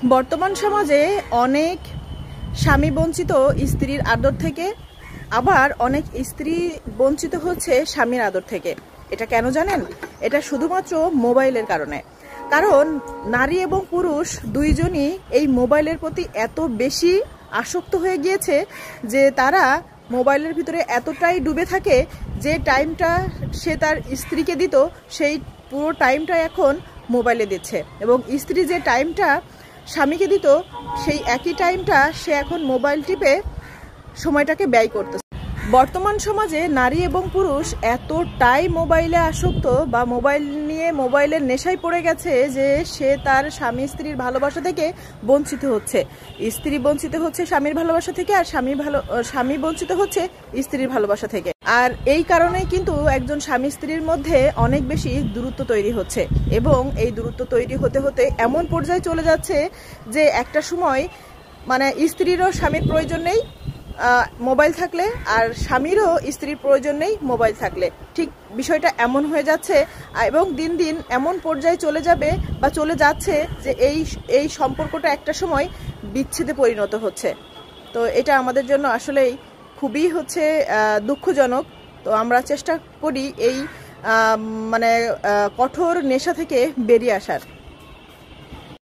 বর্তমান সমাজে অনেক স্বামী বঞ্চিত স্ত্রীর আদর থেকে, আবার অনেক স্ত্রী বঞ্চিত হচ্ছে স্বামীর আদর থেকে। এটা কেন জানেন? এটা শুধুমাত্র মোবাইলের কারণে। কারণ নারী এবং পুরুষ দুইজনই এই মোবাইলের প্রতি এত বেশি আসক্ত হয়ে গিয়েছে যে তারা মোবাইলের ভিতরে এতটাই ডুবে থাকে যে টাইমটা সে তার স্ত্রীকে দিত সেই পুরো টাইমটা এখন মোবাইলে দিচ্ছে, এবং স্ত্রী যে টাইমটা স্বামীকে দিত সেই একই টাইমটা সে এখন মোবাইল টিপে সময়টাকে ব্যয় করতেছে। বর্তমান সমাজে নারী এবং পুরুষ এতটাই মোবাইলে আসক্ত বা মোবাইল নিয়ে মোবাইলের নেশায় পড়ে গেছে যে সে তার স্বামী স্ত্রীর ভালোবাসা থেকে বঞ্চিত হচ্ছে। স্ত্রী বঞ্চিত হচ্ছে স্বামীর ভালোবাসা থেকে, আর স্বামী বঞ্চিত হচ্ছে স্ত্রীর ভালোবাসা থেকে। আর এই কারণেই কিন্তু একজন স্বামী স্ত্রীর মধ্যে অনেক বেশি দূরত্ব তৈরি হচ্ছে, এবং এই দূরত্ব তৈরি হতে হতে এমন পর্যায়ে চলে যাচ্ছে যে একটা সময় মানে স্ত্রীরও স্বামীর প্রয়োজন নেই মোবাইল থাকলে, আর স্বামীরও স্ত্রীর প্রয়োজন নেই মোবাইল থাকলে। ঠিক বিষয়টা এমন হয়ে যাচ্ছে, এবং দিন দিন এমন পর্যায়ে চলে যাবে বা চলে যাচ্ছে যে এই সম্পর্কটা একটা সময় বিচ্ছেদে পরিণত হচ্ছে। তো এটা আমাদের জন্য আসলেই খুবই দুঃখজনক। তো আমরা চেষ্টা করি এই কঠোর নেশা থেকে বেরিয়ে আসার।